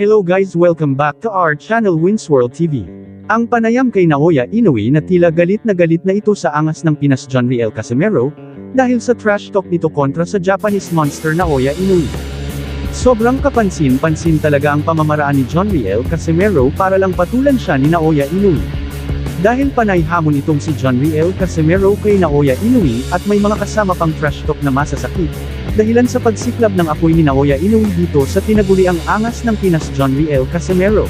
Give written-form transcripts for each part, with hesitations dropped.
Hello guys, welcome back to our channel Winsworld TV. Ang panayam kay Naoya Inoue na tila galit na ito sa angas ng Pinas Jonriel Casimero, dahil sa trash talk nito kontra sa Japanese monster Naoya Inoue. Sobrang kapansin-pansin talaga ang pamamaraan ni Jonriel Casimero para lang patulan siya ni Naoya Inoue. Dahil panay hamon itong si Jonriel Casimero kay Naoya Inoue at may mga kasama pang trash talk na masasakit. Dahilan sa pagsiklab ng apoy ni Naoya Inoue dito sa tinaguriang angas ng Pinas Jonriel Casimero.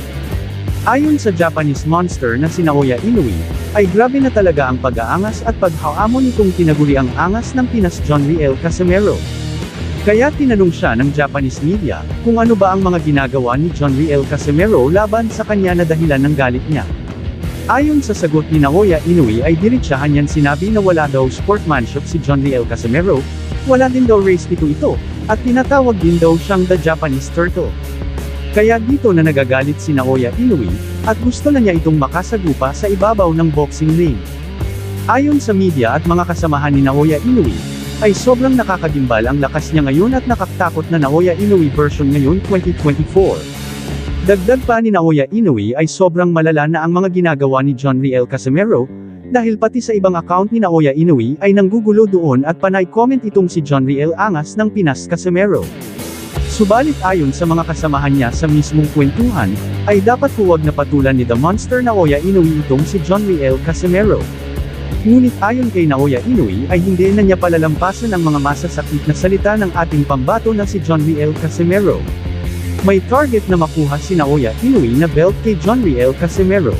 Ayon sa Japanese monster na si Naoya Inoue, ay grabe na talaga ang pag-aangas at paghaamon nitong tinaguriang angas ng Pinas Jonriel Casimero. Kaya tinanong siya ng Japanese media, kung ano ba ang mga ginagawa ni Jonriel Casimero laban sa kanya na dahilan ng galit niya. Ayon sa sagot ni Naoya Inoue ay diretsahan niyan sinabi na wala daw sportsmanship si Jonriel Casimero, wala din daw race ito, at tinatawag din daw siyang the Japanese turtle. Kaya dito na nagagalit si Naoya Inoue, at gusto na niya itong makasagupa sa ibabaw ng boxing ring. Ayon sa media at mga kasamahan ni Naoya Inoue, ay sobrang nakakagimbal ang lakas niya ngayon at nakakatakot na Naoya Inoue version ngayon 2024. Dagdag pa ni Naoya Inoue ay sobrang malala na ang mga ginagawa ni Jonriel Casimero, dahil pati sa ibang account ni Naoya Inoue ay nanggugulo doon at panay comment itong si Jonriel Angas ng Pinas Casimero. Subalit ayon sa mga kasamahan niya sa mismong kwentuhan, ay dapat huwag na patulan ni The Monster Naoya Inoue itong si Jonriel Casimero. Ngunit ayon kay Naoya Inoue ay hindi na niya palalampasan ang mga masasakit na salita ng ating pambato na si Jonriel Casimero. May target na makuha si Naoya Inoue na belt kay Jonriel Casimero.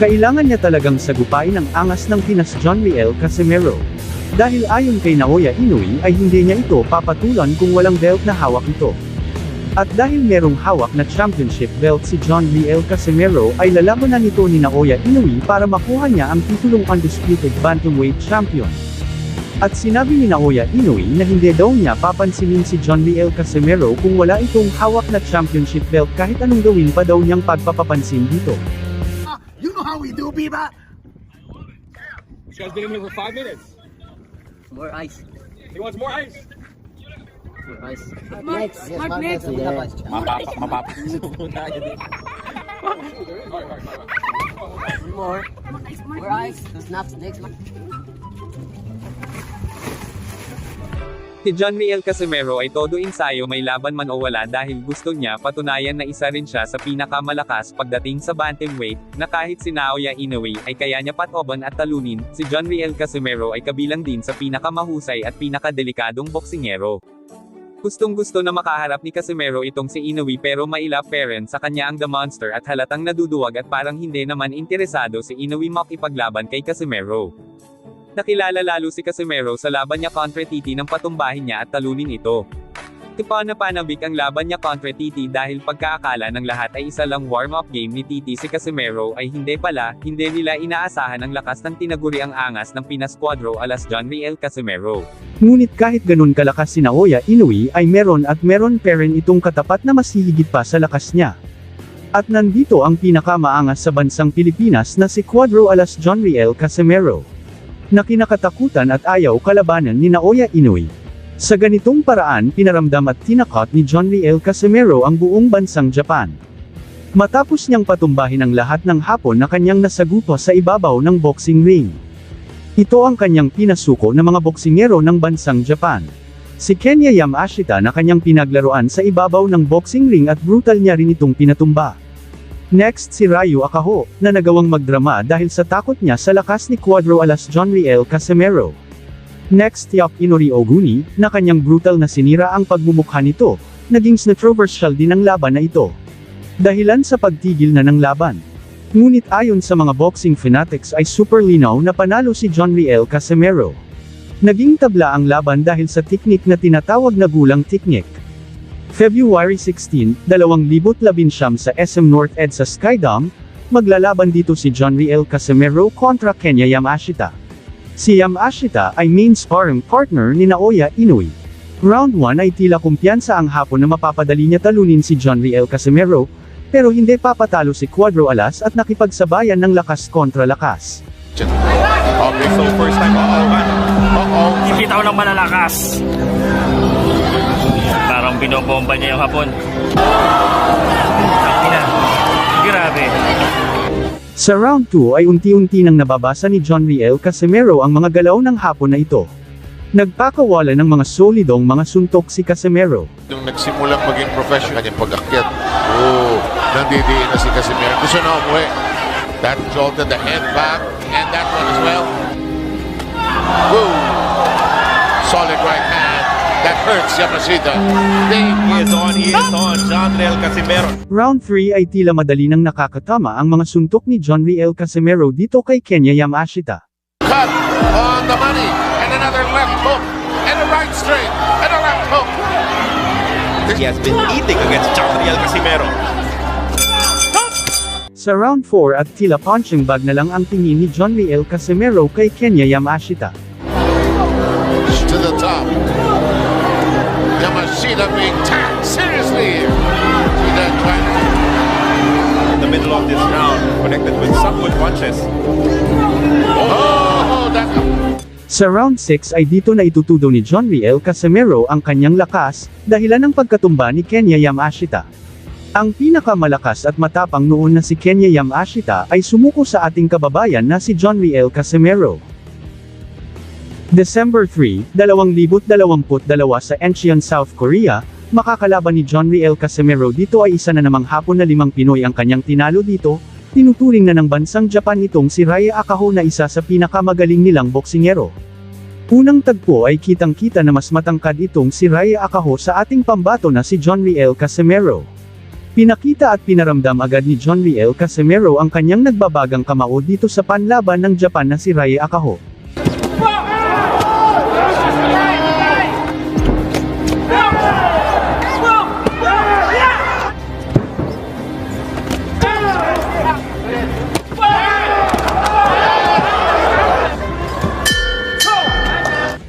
Kailangan niya talagang sagupain ang angas ng Pinas Jonriel Casimero. Dahil ayon kay Naoya Inoue ay hindi niya ito papatulan kung walang belt na hawak ito. At dahil merong hawak na championship belt si Jonriel Casimero ay lalabanan nito ni Naoya Inoue para makuha niya ang titulong undisputed bantamweight champion. At sinabi ni Naoya Inoue na hindi daw niya papansinin si Jonriel Casimero kung wala itong hawak na championship belt kahit anong gawin pa daw niyang pagpapapansin dito. You know how we do, Biba? This guy's been in here for 5 minutes. More ice. He wants more ice. More ice. Next. Mapap. More. More ice. Snaps next. Si Jonriel Casimero ay todo ensayo may laban man o wala dahil gusto niya patunayan na isa rin siya sa pinakamalakas pagdating sa bantamweight, na kahit si Naoya Inoue ay kaya niya patoban at talunin, si Jonriel Casimero ay kabilang din sa pinakamahusay at pinakadelikadong boksingero. Gustong-gusto na makaharap ni Casimero itong si Inoue pero mailap parent sa kanya ang The Monster at halatang naduduwag at parang hindi naman interesado si Inoue makipaglaban kay Casimero. Nakilala lalo si Casimero sa laban niya kontra Titi nang patumbahin niya at talunin ito. Panabik ang laban niya kontra Titi dahil pagkaakala ng lahat ay isa lang warm-up game ni Titi si Casimero ay hindi pala, hindi nila inaasahan ang lakas ng tinaguriang angas ng Pinas Cuadro alas Jonriel Casimero. Ngunit kahit ganun kalakas si Naoya Inoue ay meron pa rin itong katapat na mas hihigit pa sa lakas niya. At nandito ang pinakamaangas sa bansang Pilipinas na si Cuadro alas Jonriel Casimero, na kinakatakutan at ayaw kalabanan ni Naoya Inoue. Sa ganitong paraan pinaramdam at tinakot ni Jonriel Casimero ang buong bansang Japan. Matapos niyang patumbahin ang lahat ng Hapon na kanyang nasagupa sa ibabaw ng boxing ring. Ito ang kanyang pinasuko na mga boksingero ng bansang Japan. Si Kenya Yamashita na kanyang pinaglaruan sa ibabaw ng boxing ring at brutal niya rin itong pinatumba. Next si Ryu Akaho, na nagawang magdrama dahil sa takot niya sa lakas ni Cuadro alas Jonriel Casimero. Next Yasunori Oguni, na kanyang brutal na sinira ang pagmumukha nito, naging controversial din ang laban na ito. Dahilan sa pagtigil na ng laban. Ngunit ayon sa mga boxing fanatics ay super linaw na panalo si Jonriel Casimero. Naging tabla ang laban dahil sa teknik na tinatawag na gulang teknik. February 16, 2019 sa SM North EDSA Skydome, maglalaban dito si Jonriel Casimero kontra Kenya Yamashita. Si Yamashita ay main sparring partner ni Naoya Inoue. Round 1 ay tila kumpiyansa ang Hapon na mapapadali niya talunin si Jonriel Casimero, pero hindi papatalo si Cuadro alas at nakipagsabayan ng lakas kontra lakas. Okay, so first time. Ipitaw ng malalakas. Parang binobomba niya yung Hapon. Grabe. Sa round 2 ay unti-unti nang nababasa ni John Riel Casimero ang mga galaw ng hapon na ito. Nagpakawala ng mga solidong mga suntok si Casimero. Nung nagsimulang maging professional, kanyang pag-akyat, nandidiin na si Casimero. Gusto na umuwi. That jolted the head back, and that one as well. Woo! Solid right hand. That hurts Yamashita. He is on, John Riel Casimero. Round 3 ay tila madali nang nakakatama ang mga suntok ni John Riel Casimero dito kay Kenya Yamashita. Cut on the money, and another left hook, and a right straight, and a left hook. He has been eating against John Riel Casimero. Sa round 4 at tila punching bag na lang ang tingin ni John Riel Casimero kay Kenya Yamashita. To the top. Yamashita being tagged seriously here. See that trying In the middle of this round, connected with some good punches. that. Sa round 6 ay dito na itutudo ni John Riel Casimero ang kanyang lakas, dahilan ng pagkatumba ni Kenya Yamashita. Ang pinakamalakas at matapang noon na si Kenya Yamashita ay sumuko sa ating kababayan na si John Riel Casimero. December 3, 2022 sa Incheon, South Korea, makakalaban ni John Riel Casimero dito ay isa na namang hapon na 5 Pinoy ang kanyang tinalo dito, tinuturing na ng bansang Japan itong si Raya Akaho na isa sa pinakamagaling nilang boksingero. Unang tagpo ay kitang-kita na mas matangkad itong si Raya Akaho sa ating pambato na si John Riel Casimero. Pinakita at pinaramdam agad ni John Riel Casimero ang kanyang nagbabagang kamao dito sa panlaban ng Japan na si Raya Akaho.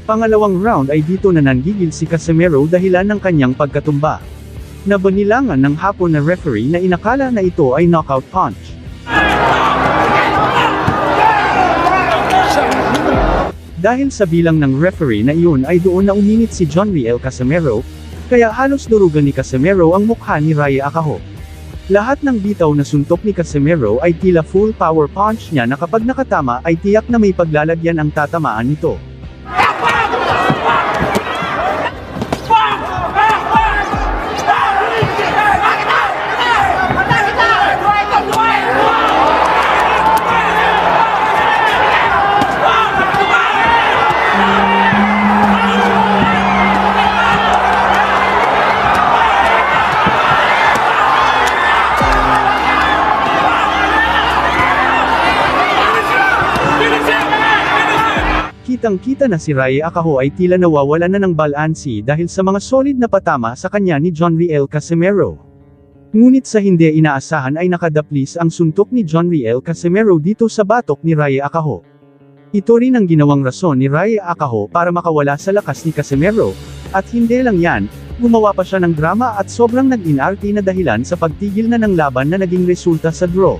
Pangalawang round ay dito na nanggigil si Casimero dahilan ng kanyang pagkatumba. Nabanilangan ng hapon na referee na inakala na ito ay knockout punch. Dahil sa bilang ng referee na iyon ay doon na uminit si John Riel Casimero, kaya halos durugan ni Casimero ang mukha ni Raya Akaho. Lahat ng bitaw na suntok ni Casimero ay tila full power punch niya na kapag nakatama ay tiyak na may paglalagyan ang tatamaan nito. Kitang-kita na si Raya Akaho ay tila nawawala na ng balansi dahil sa mga solid na patama sa kanya ni John Riel Casimero. Ngunit sa hindi inaasahan ay nakadaplis ang suntok ni John Riel Casimero dito sa batok ni Raya Akaho. Ito rin ang ginawang rason ni Raya Akaho para makawala sa lakas ni Casimero, at hindi lang yan, gumawa pa siya ng drama at sobrang nag-inarte na dahilan sa pagtigil na ng laban na naging resulta sa draw.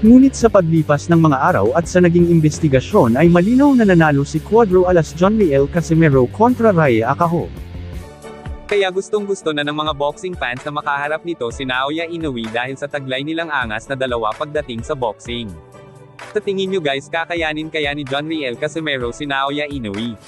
Ngunit sa paglipas ng mga araw at sa naging investigasyon ay malinaw na nanalo si Cuadro Alas John Riel Casimero kontra Raya Akaho. Kaya gustong-gusto na ng mga boxing fans na makaharap nito si Naoya Inoue dahil sa taglay nilang angas na dalawa pagdating sa boxing. Sa tingin nyo guys, kakayanin kaya ni John Riel Casimero si Naoya Inoue?